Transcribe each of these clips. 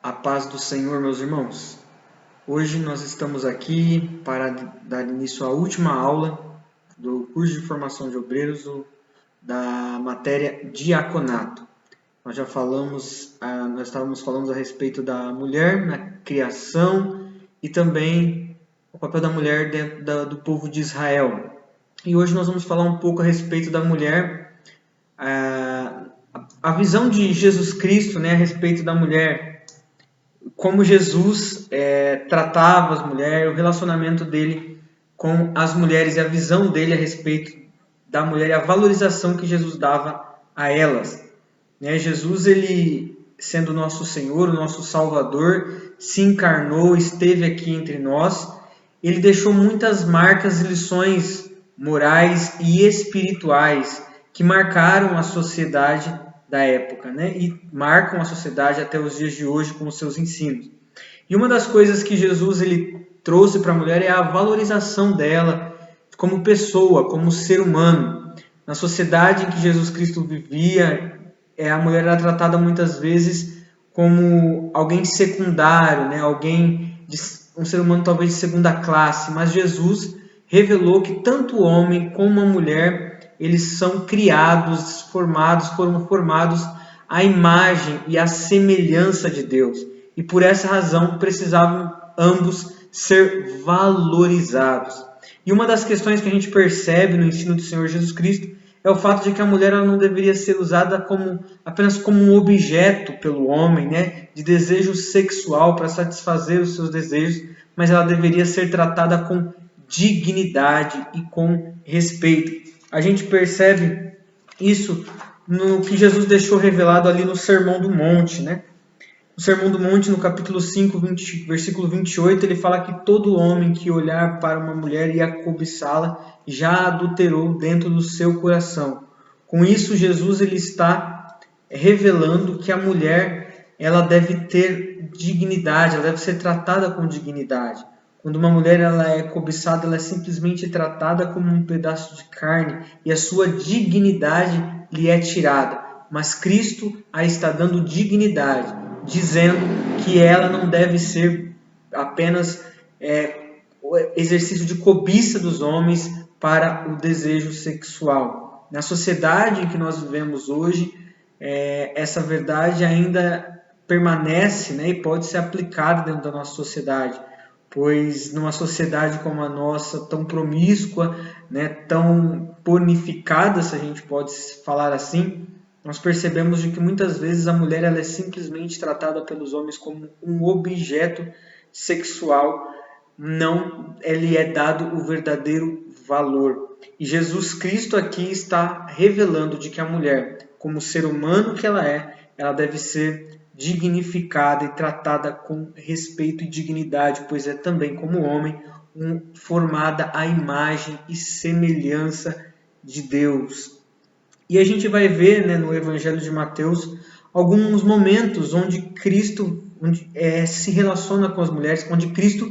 A paz do Senhor, meus irmãos. Hoje nós estamos aqui para dar início à última aula do curso de formação de obreiros da matéria diaconato. Nós já falamos, nós estávamos falando a respeito da mulher na criação e também o papel da mulher dentro do povo de Israel. E hoje nós vamos falar um pouco a respeito da mulher, a visão de Jesus Cristo, né, a respeito da mulher, como Jesus tratava as mulheres, o relacionamento dele com as mulheres e a visão dele a respeito da mulher e a valorização que Jesus dava a elas. Jesus, ele sendo nosso Senhor, o nosso Salvador, se encarnou, esteve aqui entre nós. Ele deixou muitas marcas e lições morais e espirituais que marcaram a sociedade da época, e marcam a sociedade até os dias de hoje com os seus ensinos. E uma das coisas que Jesus ele trouxe para a mulher é a valorização dela como pessoa, como ser humano. Na sociedade em que Jesus Cristo vivia, a mulher era tratada muitas vezes como alguém secundário, um ser humano talvez de segunda classe, mas Jesus revelou que tanto o homem como a mulher, eles são criados, foram formados à imagem e à semelhança de Deus. E por essa razão precisavam ambos ser valorizados. E uma das questões que a gente percebe no ensino do Senhor Jesus Cristo é o fato de que a mulher ela não deveria ser usada apenas como um objeto pelo homem, de desejo sexual para satisfazer os seus desejos, mas ela deveria ser tratada com dignidade e com respeito. A gente percebe isso no que Jesus deixou revelado ali no Sermão do Monte, No Sermão do Monte, no capítulo 5, versículo 28, ele fala que todo homem que olhar para uma mulher e a cobiçá-la já adulterou dentro do seu coração. Com isso, Jesus ele está revelando que a mulher ela deve ter dignidade, ela deve ser tratada com dignidade. Quando uma mulher ela é cobiçada, ela é simplesmente tratada como um pedaço de carne e a sua dignidade lhe é tirada. Mas Cristo a está dando dignidade, dizendo que ela não deve ser apenas exercício de cobiça dos homens para o desejo sexual. Na sociedade em que nós vivemos hoje, essa verdade ainda permanece, e pode ser aplicada dentro da nossa sociedade, pois numa sociedade como a nossa, tão promíscua, tão pornificada, se a gente pode falar assim, nós percebemos de que muitas vezes a mulher ela é simplesmente tratada pelos homens como um objeto sexual, não lhe é dado o verdadeiro valor. E Jesus Cristo aqui está revelando de que a mulher, como ser humano que ela deve ser dignificada e tratada com respeito e dignidade, pois é também como homem formada à imagem e semelhança de Deus. E a gente vai ver no Evangelho de Mateus alguns momentos onde Cristo se relaciona com as mulheres, onde Cristo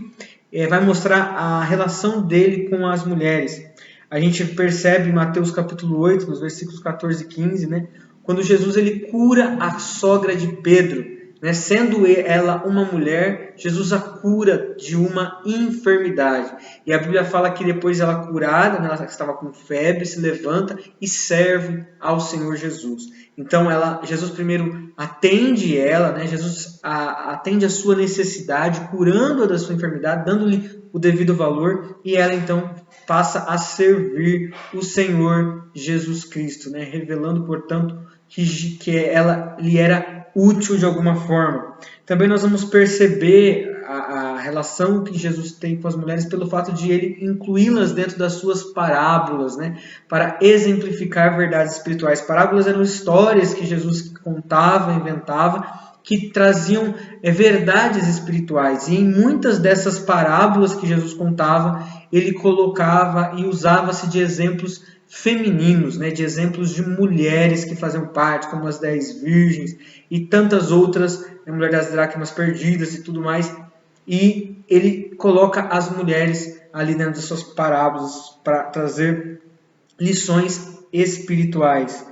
vai mostrar a relação dele com as mulheres. A gente percebe em Mateus capítulo 8, nos versículos 14 e 15, quando Jesus ele cura a sogra de Pedro. Sendo ela uma mulher, Jesus a cura de uma enfermidade. E a Bíblia fala que depois ela curada, ela estava com febre, se levanta e serve ao Senhor Jesus. Então Jesus primeiro atende ela, Jesus atende a sua necessidade, curando-a da sua enfermidade, dando-lhe o devido valor, e ela então passa a servir o Senhor Jesus Cristo, revelando, portanto, que ela lhe era útil de alguma forma. Também nós vamos perceber a relação que Jesus tem com as mulheres pelo fato de ele incluí-las dentro das suas parábolas, para exemplificar verdades espirituais. Parábolas eram histórias que Jesus contava, inventava, que traziam verdades espirituais. E em muitas dessas parábolas que Jesus contava, ele colocava e usava-se de exemplos femininos, de exemplos de mulheres que faziam parte, como as 10 virgens e tantas outras, a mulher das dracmas perdidas e tudo mais. E ele coloca as mulheres ali dentro das suas parábolas para trazer lições espirituais.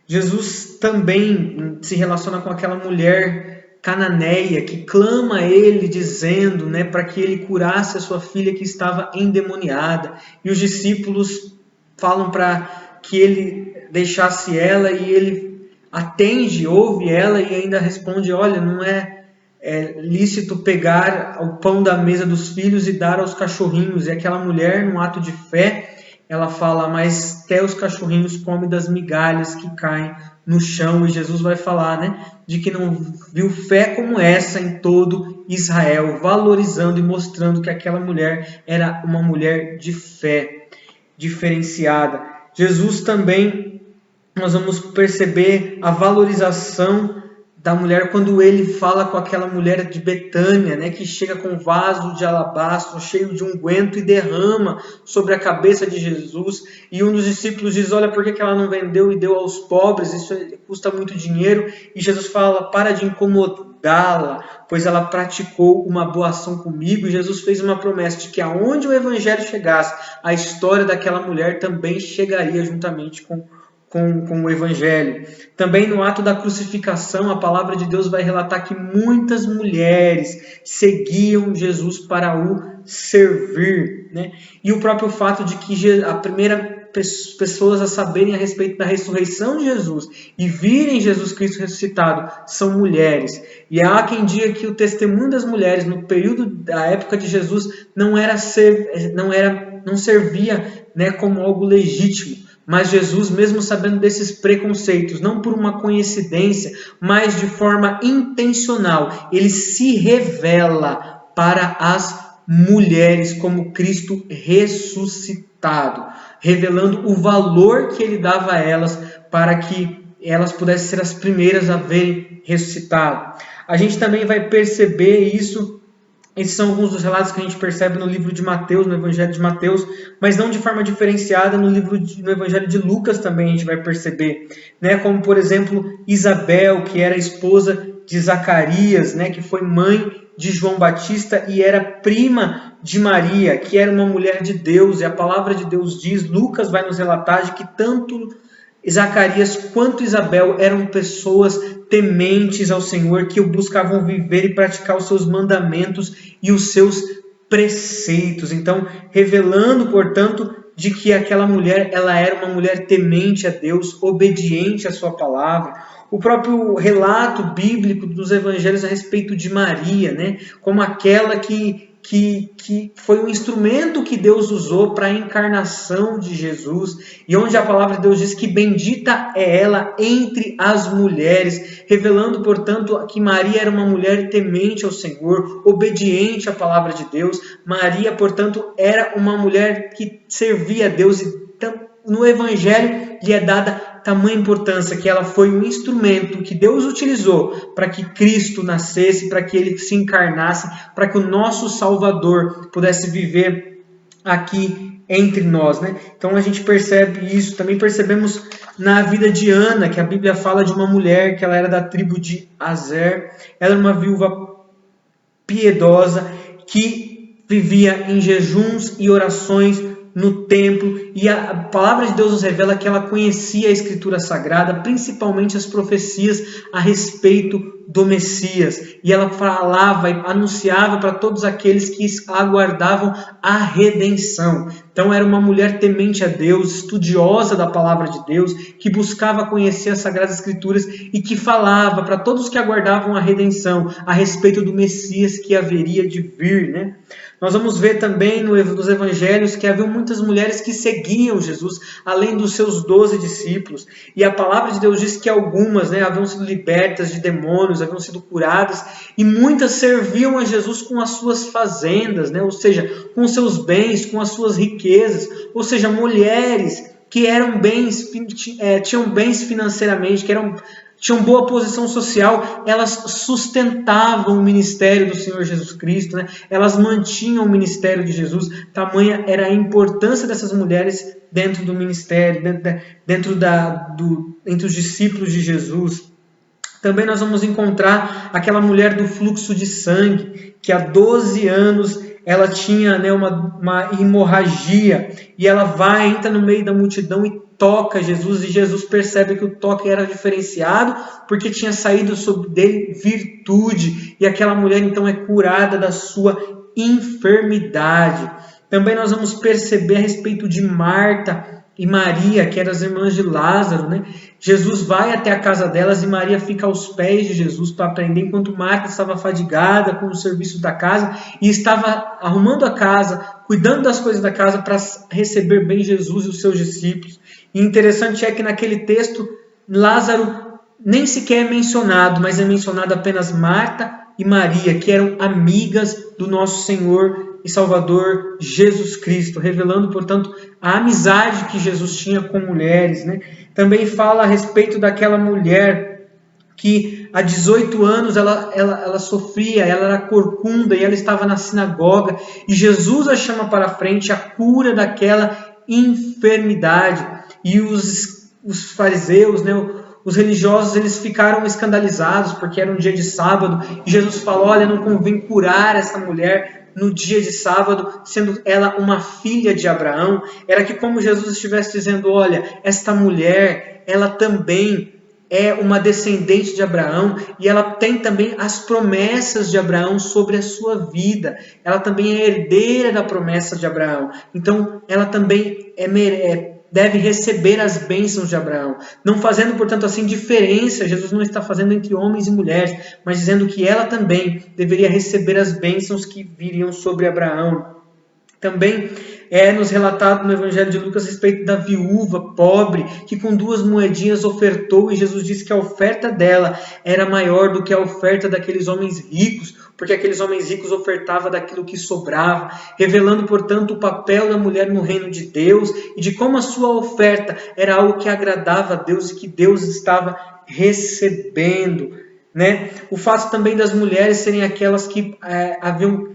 Jesus também se relaciona com aquela mulher cananeia, que clama a ele dizendo, né, para que ele curasse a sua filha que estava endemoniada. E os discípulos falam para que ele deixasse ela, e ele atende, ouve ela e ainda responde: olha, não é lícito pegar o pão da mesa dos filhos e dar aos cachorrinhos. E aquela mulher, num ato de fé, ela fala: mas até os cachorrinhos comem das migalhas que caem no chão. E Jesus vai falar, né, de que não viu fé como essa em todo Israel, valorizando e mostrando que aquela mulher era uma mulher de fé diferenciada. Jesus também, nós vamos perceber a valorização da mulher quando ele fala com aquela mulher de Betânia, né, que chega com um vaso de alabastro cheio de unguento e derrama sobre a cabeça de Jesus. E um dos discípulos diz: olha, por que ela não vendeu e deu aos pobres? Isso custa muito dinheiro. E Jesus fala: para de incomodá-la, pois ela praticou uma boa ação comigo. E Jesus fez uma promessa de que aonde o evangelho chegasse, a história daquela mulher também chegaria juntamente com o Evangelho. Também no ato da crucificação, a palavra de Deus vai relatar que muitas mulheres seguiam Jesus para o servir, né? E o próprio fato de que a primeira pessoas a saberem a respeito da ressurreição de Jesus e virem Jesus Cristo ressuscitado são mulheres. E há quem diga que o testemunho das mulheres no período da época de Jesus não servia, né, como algo legítimo. Mas Jesus, mesmo sabendo desses preconceitos, não por uma coincidência, mas de forma intencional, ele se revela para as mulheres como Cristo ressuscitado, revelando o valor que ele dava a elas para que elas pudessem ser as primeiras a verem ressuscitado. A gente também vai perceber isso. Esses são alguns dos relatos que a gente percebe no livro de Mateus, no Evangelho de Mateus, mas não de forma diferenciada no Evangelho de Lucas também a gente vai perceber, né? Como, por exemplo, Isabel, que era esposa de Zacarias, né? Que foi mãe de João Batista e era prima de Maria, que era uma mulher de Deus. E a palavra de Deus diz, Lucas vai nos relatar, de que tanto Zacarias quanto Isabel eram pessoas tementes ao Senhor, que o buscavam viver e praticar os seus mandamentos e os seus preceitos. Então, revelando, portanto, de que aquela mulher, ela era uma mulher temente a Deus, obediente à sua palavra. O próprio relato bíblico dos evangelhos a respeito de Maria, né, como aquela que foi um instrumento que Deus usou para a encarnação de Jesus, e onde a palavra de Deus diz que bendita é ela entre as mulheres, revelando, portanto, que Maria era uma mulher temente ao Senhor, obediente à palavra de Deus. Maria, portanto, era uma mulher que servia a Deus, e no Evangelho lhe é dada tamanha importância que ela foi um instrumento que Deus utilizou para que Cristo nascesse, para que ele se encarnasse, para que o nosso Salvador pudesse viver aqui entre nós, né? Então a gente percebe isso. Também percebemos na vida de Ana, que a Bíblia fala de uma mulher que ela era da tribo de Aser. Ela era uma viúva piedosa que vivia em jejuns e orações no templo, e a palavra de Deus nos revela que ela conhecia a Escritura Sagrada, principalmente as profecias a respeito do Messias, e ela falava e anunciava para todos aqueles que aguardavam a redenção. Então era uma mulher temente a Deus, estudiosa da palavra de Deus, que buscava conhecer as Sagradas Escrituras e que falava para todos que aguardavam a redenção a respeito do Messias que haveria de vir, né? Nós vamos ver também nos evangelhos que havia muitas mulheres que seguiam Jesus, além dos seus 12 discípulos. E a palavra de Deus diz que algumas, né, haviam sido libertas de demônios, haviam sido curadas, e muitas serviam a Jesus com as suas fazendas, né, ou seja, com os seus bens, com as suas riquezas. Ou seja, mulheres que eram tinham bens financeiramente, tinham boa posição social, elas sustentavam o ministério do Senhor Jesus Cristo, né? Elas mantinham o ministério de Jesus. Tamanha era a importância dessas mulheres dentro do ministério, entre os discípulos de Jesus. Também nós vamos encontrar aquela mulher do fluxo de sangue, que há 12 anos ela tinha, né, uma hemorragia, e ela entra no meio da multidão e toca Jesus, e Jesus percebe que o toque era diferenciado, porque tinha saído sobre dele virtude, e aquela mulher então é curada da sua enfermidade. Também nós vamos perceber a respeito de Marta e Maria, que eram as irmãs de Lázaro, né? Jesus vai até a casa delas e Maria fica aos pés de Jesus para aprender, enquanto Marta estava fadigada com o serviço da casa e estava arrumando a casa, cuidando das coisas da casa para receber bem Jesus e os seus discípulos. E interessante é que naquele texto, Lázaro nem sequer é mencionado, mas é mencionado apenas Marta e Maria, que eram amigas do nosso Senhor e Salvador Jesus Cristo, revelando, portanto, a amizade que Jesus tinha com mulheres, né? Também fala a respeito daquela mulher que há 18 anos ela sofria, ela era corcunda e ela estava na sinagoga, e Jesus a chama para frente, a cura daquela enfermidade. E os fariseus, né, os religiosos, eles ficaram escandalizados porque era um dia de sábado, e Jesus falou: olha, não convém curar essa mulher no dia de sábado, sendo ela uma filha de Abraão. Era que como Jesus estivesse dizendo: olha, esta mulher, ela também é uma descendente de Abraão, e ela tem também as promessas de Abraão sobre a sua vida. Ela também é herdeira da promessa de Abraão. Então, ela também deve receber as bênçãos de Abraão. Não fazendo, portanto, assim diferença, Jesus não está fazendo entre homens e mulheres, mas dizendo que ela também deveria receber as bênçãos que viriam sobre Abraão. Também é nos relatado no Evangelho de Lucas a respeito da viúva pobre, que com 2 moedinhas ofertou, e Jesus disse que a oferta dela era maior do que a oferta daqueles homens ricos, porque aqueles homens ricos ofertavam daquilo que sobrava, revelando, portanto, o papel da mulher no reino de Deus, e de como a sua oferta era algo que agradava a Deus e que Deus estava recebendo, né? O fato também das mulheres serem aquelas que haviam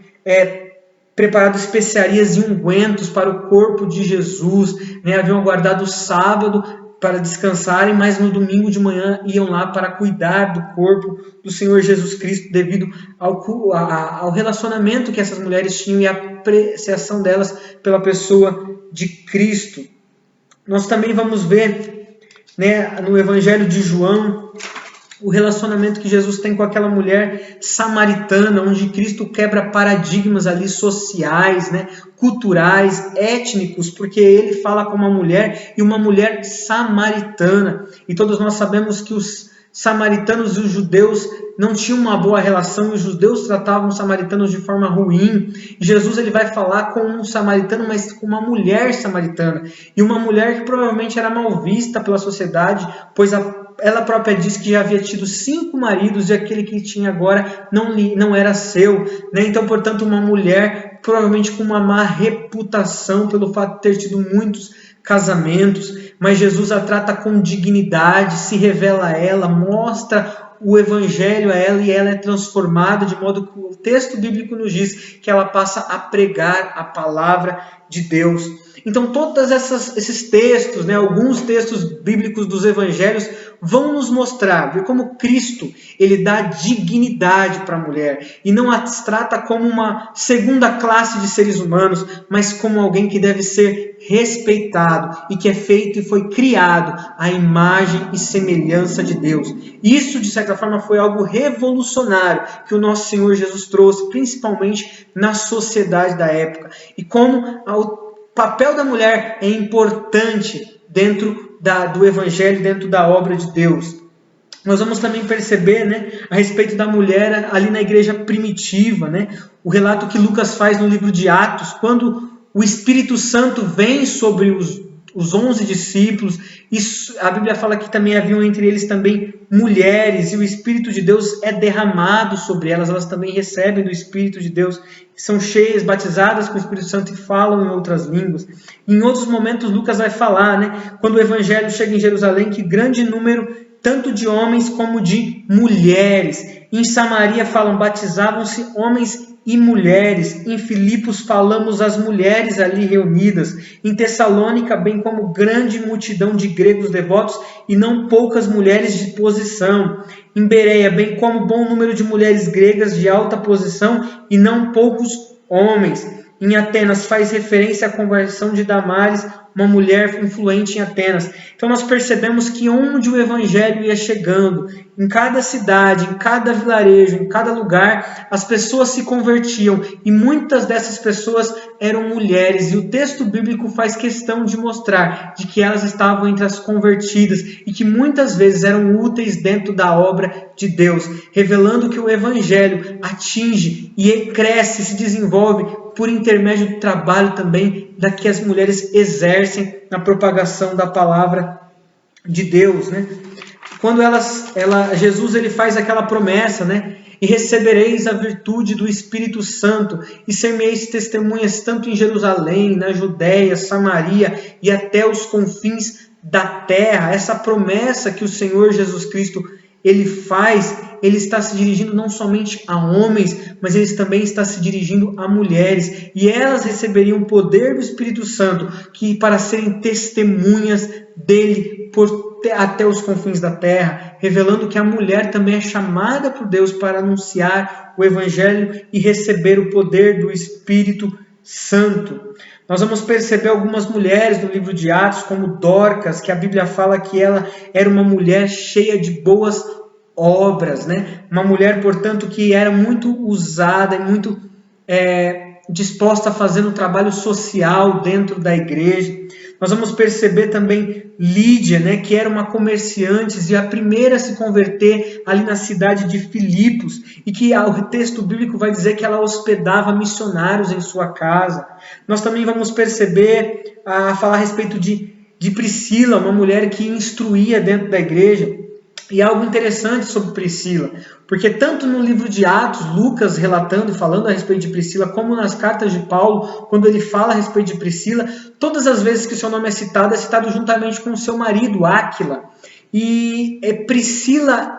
preparado especiarias e ungüentos para o corpo de Jesus, né? Haviam aguardado o sábado para descansarem, mas no domingo de manhã iam lá para cuidar do corpo do Senhor Jesus Cristo, devido ao relacionamento que essas mulheres tinham e a apreciação delas pela pessoa de Cristo. Nós também vamos ver, né, no Evangelho de João, o relacionamento que Jesus tem com aquela mulher samaritana, onde Cristo quebra paradigmas ali sociais, né, culturais, étnicos, porque ele fala com uma mulher, e uma mulher samaritana. E todos nós sabemos que os samaritanos e os judeus não tinham uma boa relação, e os judeus tratavam os samaritanos de forma ruim. E Jesus ele vai falar com um samaritano, mas com uma mulher samaritana, e uma mulher que provavelmente era mal vista pela sociedade, pois ela própria diz que já havia tido 5 maridos e aquele que tinha agora não era seu, né? Então, portanto, uma mulher provavelmente com uma má reputação pelo fato de ter tido muitos casamentos, mas Jesus a trata com dignidade, se revela a ela, mostra o Evangelho a ela, e ela é transformada, de modo que o texto bíblico nos diz que ela passa a pregar a palavra de Deus. Então, todos esses textos, né, alguns textos bíblicos dos evangelhos, vão nos mostrar ver como Cristo ele dá dignidade para a mulher, e não as trata como uma segunda classe de seres humanos, mas como alguém que deve ser respeitado, e que é feito e foi criado à imagem e semelhança de Deus. Isso, de certa forma, foi algo revolucionário que o nosso Senhor Jesus trouxe, principalmente na sociedade da época, e como o papel da mulher é importante dentro do Evangelho, dentro da obra de Deus. Nós vamos também perceber, né, a respeito da mulher ali na igreja primitiva, né, o relato que Lucas faz no livro de Atos, quando o Espírito Santo vem sobre os 11 discípulos. Isso, a Bíblia fala que também haviam entre eles também mulheres, e o Espírito de Deus é derramado sobre elas, elas também recebem do Espírito de Deus, são cheias, batizadas com o Espírito Santo e falam em outras línguas. Em outros momentos Lucas vai falar, né, quando o Evangelho chega em Jerusalém, que grande número tanto de homens como de mulheres. Em Samaria falam, batizavam-se homens e mulheres. Em Filipos falamos as mulheres ali reunidas. Em Tessalônica, bem como grande multidão de gregos devotos e não poucas mulheres de posição. Em Bereia, bem como bom número de mulheres gregas de alta posição e não poucos homens. Em Atenas faz referência à conversão de Damares, uma mulher influente em Atenas. Então nós percebemos que onde o evangelho ia chegando, em cada cidade, em cada vilarejo, em cada lugar, as pessoas se convertiam e muitas dessas pessoas eram mulheres. E o texto bíblico faz questão de mostrar de que elas estavam entre as convertidas e que muitas vezes eram úteis dentro da obra de Deus, revelando que o evangelho atinge e cresce, se desenvolve por intermédio do trabalho também da que as mulheres exercem na propagação da palavra de Deus, né? Quando Jesus ele faz aquela promessa, né? E recebereis a virtude do Espírito Santo e ser-me-eis testemunhas tanto em Jerusalém, na Judéia, Samaria e até os confins da terra. Essa promessa que o Senhor Jesus Cristo ele faz, ele está se dirigindo não somente a homens, mas ele também está se dirigindo a mulheres. E elas receberiam o poder do Espírito Santo que para serem testemunhas dele até os confins da terra, revelando que a mulher também é chamada por Deus para anunciar o Evangelho e receber o poder do Espírito Santo. Nós vamos perceber algumas mulheres no livro de Atos, como Dorcas, que a Bíblia fala que ela era uma mulher cheia de boas obras, né? Uma mulher, portanto, que era muito usada e muito disposta a fazer um trabalho social dentro da igreja. Nós vamos perceber também Lídia, né, que era uma comerciante e a primeira a se converter ali na cidade de Filipos, e que o texto bíblico vai dizer que ela hospedava missionários em sua casa. Nós também vamos perceber, falar a respeito de Priscila, uma mulher que instruía dentro da igreja. E algo interessante sobre Priscila, porque tanto no livro de Atos, Lucas relatando e falando a respeito de Priscila, como nas cartas de Paulo, quando ele fala a respeito de Priscila, todas as vezes que seu nome é citado juntamente com o seu marido, Áquila. E Priscila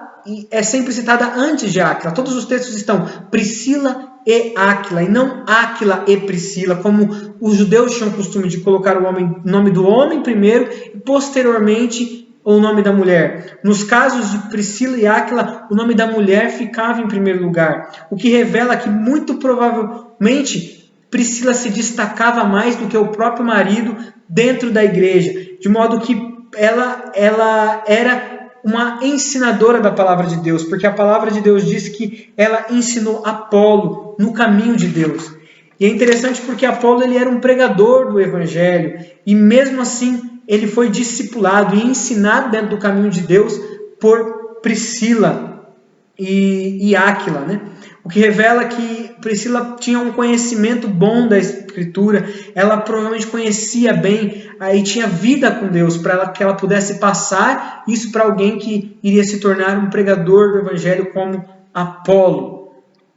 é sempre citada antes de Áquila. Todos os textos estão Priscila e Áquila, e não Áquila e Priscila, como os judeus tinham o costume de colocar o nome do homem primeiro e posteriormente ou o nome da mulher. Nos casos de Priscila e Áquila, o nome da mulher ficava em primeiro lugar, o que revela que muito provavelmente Priscila se destacava mais do que o próprio marido dentro da igreja, de modo que ela era uma ensinadora da palavra de Deus, porque a palavra de Deus diz que ela ensinou Apolo no caminho de Deus. E é interessante porque Apolo ele era um pregador do evangelho, e mesmo assim ele foi discipulado e ensinado dentro do caminho de Deus por Priscila e Áquila, né? O que revela que Priscila tinha um conhecimento bom da Escritura, ela provavelmente conhecia bem e tinha vida com Deus, para que ela pudesse passar isso para alguém que iria se tornar um pregador do Evangelho como Apolo.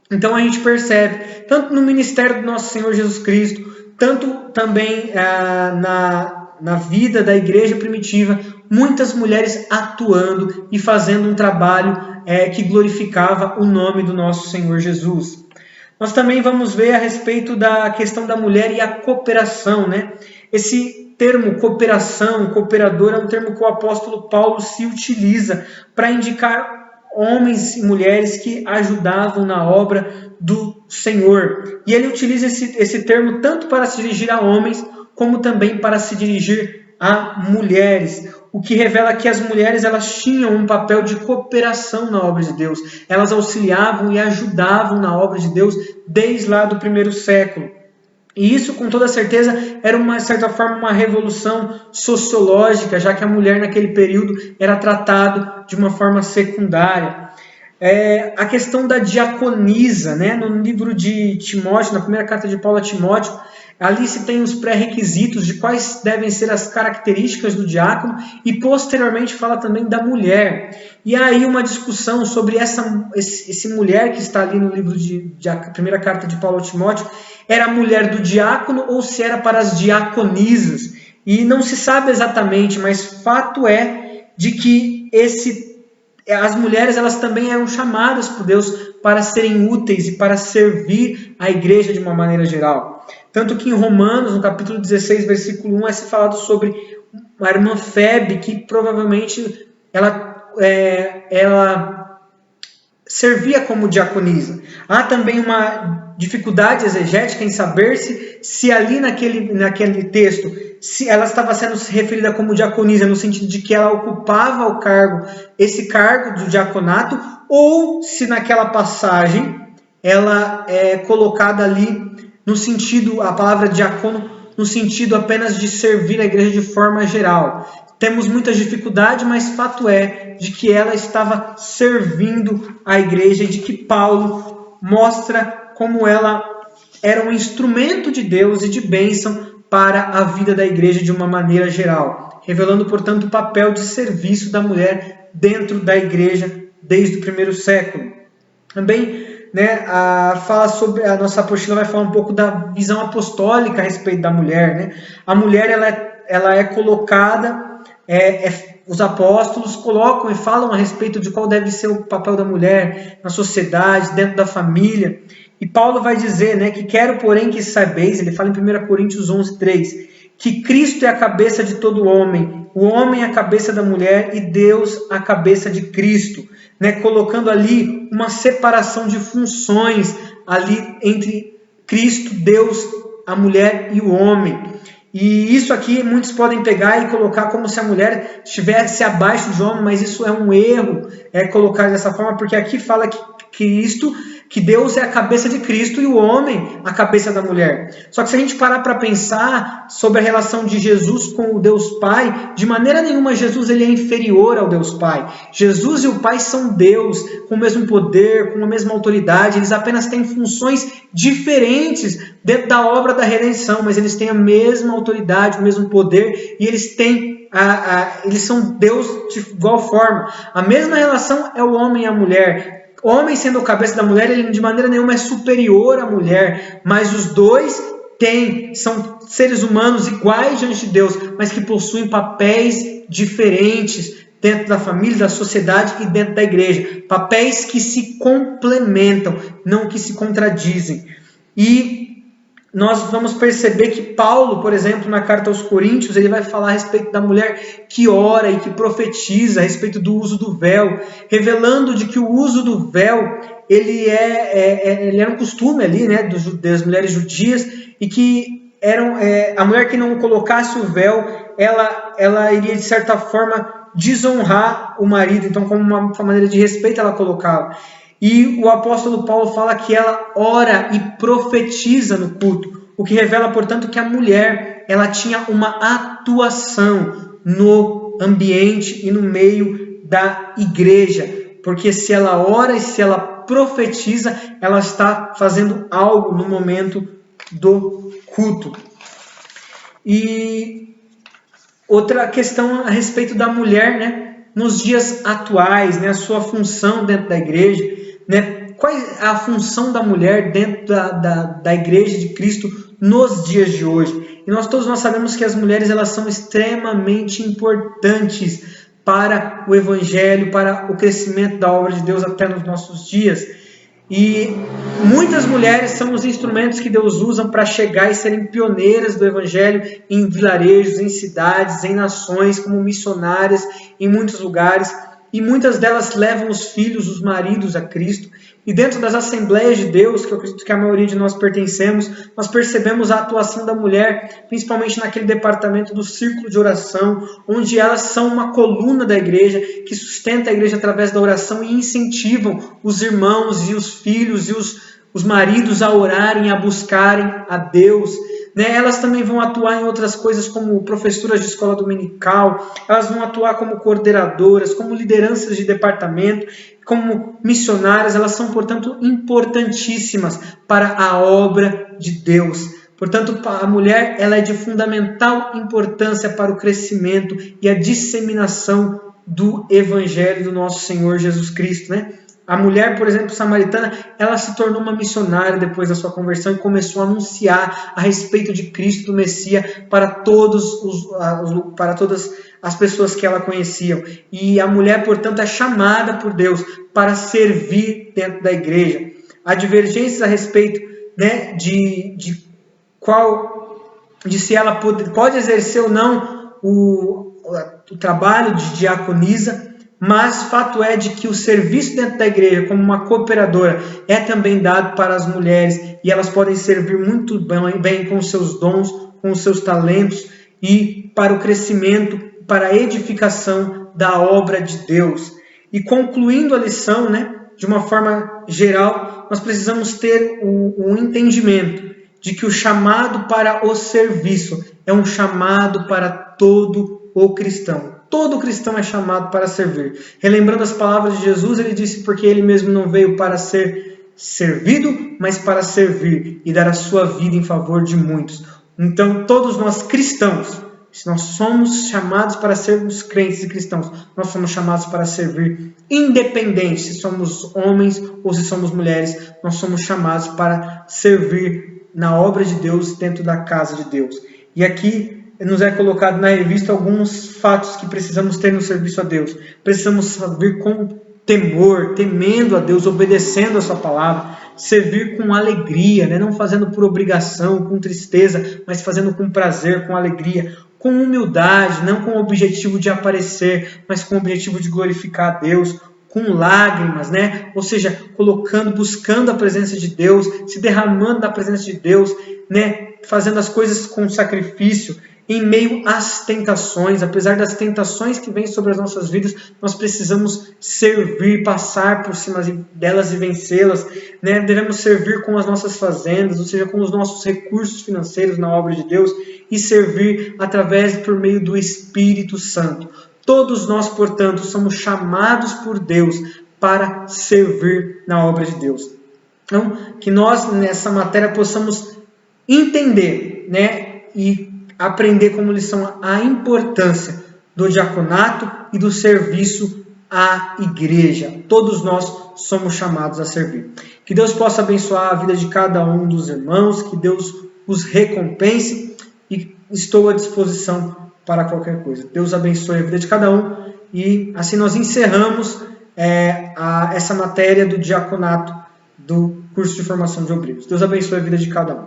Então a gente percebe, tanto no ministério do nosso Senhor Jesus Cristo, tanto também na vida da igreja primitiva, muitas mulheres atuando e fazendo um trabalho que glorificava o nome do nosso Senhor Jesus. Nós também vamos ver a respeito da questão da mulher e a cooperação, né? Esse termo cooperação, cooperador, é um termo que o apóstolo Paulo se utiliza para indicar homens e mulheres que ajudavam na obra do Senhor. E ele utiliza esse termo tanto para se dirigir a homens, como também para se dirigir a mulheres, o que revela que as mulheres elas tinham um papel de cooperação na obra de Deus. Elas auxiliavam e ajudavam na obra de Deus desde lá do primeiro século. E isso, com toda certeza, era, de certa forma, uma revolução sociológica, já que a mulher naquele período era tratada de uma forma secundária. A questão da diaconisa, né? No livro de Timóteo, na primeira carta de Paulo a Timóteo, ali se tem os pré-requisitos de quais devem ser as características do diácono e posteriormente fala também da mulher. E aí uma discussão sobre esse mulher que está ali no livro de primeira carta de Paulo a Timóteo, era a mulher do diácono ou se era para as diaconisas. E não se sabe exatamente, mas fato é de que as mulheres elas também eram chamadas por Deus para serem úteis e para servir a igreja de uma maneira geral. Tanto que em Romanos, no capítulo 16, versículo 1, é se falado sobre a irmã Febe, que provavelmente ela servia como diaconisa. Há também uma dificuldade exegética em saber se ali naquele texto, se ela estava sendo referida como diaconisa no sentido de que ela ocupava esse cargo do diaconato, ou se naquela passagem ela é colocada ali no sentido, a palavra diacono, no sentido apenas de servir a igreja de forma geral. Temos muitas dificuldades, mas fato é de que ela estava servindo a igreja e de que Paulo mostra como ela era um instrumento de Deus e de bênção para a vida da igreja de uma maneira geral, revelando, portanto, o papel de serviço da mulher dentro da igreja desde o primeiro século. Também fala sobre, a nossa apostila vai falar um pouco da visão apostólica a respeito da mulher. Né? A mulher ela é colocada, os apóstolos colocam e falam a respeito de qual deve ser o papel da mulher na sociedade, dentro da família. E Paulo vai dizer, que quero, porém, que sabeis, ele fala em 1 Coríntios 11:3, que Cristo é a cabeça de todo homem, o homem é a cabeça da mulher e Deus a cabeça de Cristo. Colocando ali uma separação de funções ali entre Cristo, Deus, a mulher e o homem. E isso aqui muitos podem pegar e colocar como se a mulher estivesse abaixo do homem, mas isso é um erro, colocar dessa forma, porque aqui fala que Deus é a cabeça de Cristo e o homem a cabeça da mulher. Só que se a gente parar para pensar sobre a relação de Jesus com o Deus Pai, de maneira nenhuma Jesus ele é inferior ao Deus Pai. Jesus e o Pai são Deus, com o mesmo poder, com a mesma autoridade, eles apenas têm funções diferentes dentro da obra da redenção, mas eles têm a mesma autoridade, o mesmo poder, e eles são Deus de igual forma. A mesma relação é o homem e a mulher. O homem sendo a cabeça da mulher, ele de maneira nenhuma é superior à mulher, mas os dois são seres humanos iguais diante de Deus, mas que possuem papéis diferentes dentro da família, da sociedade e dentro da igreja. Papéis que se complementam, não que se contradizem. E nós vamos perceber que Paulo, por exemplo, na carta aos Coríntios, ele vai falar a respeito da mulher que ora e que profetiza a respeito do uso do véu, revelando de que o uso do véu ele era um costume ali, das mulheres judias, e que a mulher que não colocasse o véu, ela iria de certa forma desonrar o marido, então como uma maneira de respeito ela colocava. E o apóstolo Paulo fala que ela ora e profetiza no culto, o que revela, portanto, que a mulher ela tinha uma atuação no ambiente e no meio da igreja, porque se ela ora e se ela profetiza, ela está fazendo algo no momento do culto. E outra questão a respeito da mulher, nos dias atuais, a sua função dentro da igreja, qual é a função da mulher dentro da igreja de Cristo nos dias de hoje? E todos nós sabemos que as mulheres elas são extremamente importantes para o evangelho, para o crescimento da obra de Deus até nos nossos dias. E muitas mulheres são os instrumentos que Deus usa para chegar e serem pioneiras do evangelho em vilarejos, em cidades, em nações, como missionárias em muitos lugares. E muitas delas levam os filhos, os maridos a Cristo. E dentro das Assembleias de Deus, que eu acredito que a maioria de nós pertencemos, nós percebemos a atuação da mulher, principalmente naquele departamento do círculo de oração, onde elas são uma coluna da igreja, que sustenta a igreja através da oração e incentivam os irmãos e os filhos e os maridos a orarem, a buscarem a Deus. Elas também vão atuar em outras coisas como professoras de escola dominical, elas vão atuar como coordenadoras, como lideranças de departamento, como missionárias, elas são, portanto, importantíssimas para a obra de Deus. Portanto, a mulher ela é de fundamental importância para o crescimento e a disseminação do Evangelho do nosso Senhor Jesus Cristo, A mulher, por exemplo, samaritana, ela se tornou uma missionária depois da sua conversão e começou a anunciar a respeito de Cristo, do Messias, para todas as pessoas que ela conheciam. E a mulher, portanto, é chamada por Deus para servir dentro da igreja. Há divergências a respeito de se ela pode exercer ou não o trabalho de diaconisa. mas fato é de que o serviço dentro da igreja, como uma cooperadora, é também dado para as mulheres, e elas podem servir muito bem com os seus dons, com os seus talentos, e para o crescimento, para a edificação da obra de Deus. E concluindo a lição, de uma forma geral, nós precisamos ter o entendimento de que o chamado para o serviço é um chamado para todo o cristão. Todo cristão é chamado para servir. Relembrando as palavras de Jesus, ele disse: porque ele mesmo não veio para ser servido, mas para servir e dar a sua vida em favor de muitos. Então, todos nós cristãos, se nós somos chamados para sermos crentes e cristãos, nós somos chamados para servir, independente se somos homens ou se somos mulheres, nós somos chamados para servir na obra de Deus, dentro da casa de Deus. E aqui nos é colocado na revista alguns fatos que precisamos ter no serviço a Deus. Precisamos servir com temor, temendo a Deus, obedecendo a sua palavra, servir com alegria, não fazendo por obrigação, com tristeza, mas fazendo com prazer, com alegria, com humildade, não com o objetivo de aparecer, mas com o objetivo de glorificar a Deus, com lágrimas, ou seja, buscando a presença de Deus, se derramando na presença de Deus, fazendo as coisas com sacrifício, em meio às tentações. Apesar das tentações que vêm sobre as nossas vidas, nós precisamos servir, passar por cima delas e vencê-las. Devemos servir com as nossas fazendas, ou seja, com os nossos recursos financeiros na obra de Deus, e servir por meio do Espírito Santo. Todos nós, portanto, somos chamados por Deus para servir na obra de Deus. Então, que nós nessa matéria possamos entender, e aprender como lição a importância do diaconato e do serviço à igreja. Todos nós somos chamados a servir. Que Deus possa abençoar a vida de cada um dos irmãos, que Deus os recompense, e estou à disposição para qualquer coisa. Deus abençoe a vida de cada um, e assim nós encerramos essa matéria do diaconato do curso de formação de obreiros. Deus abençoe a vida de cada um.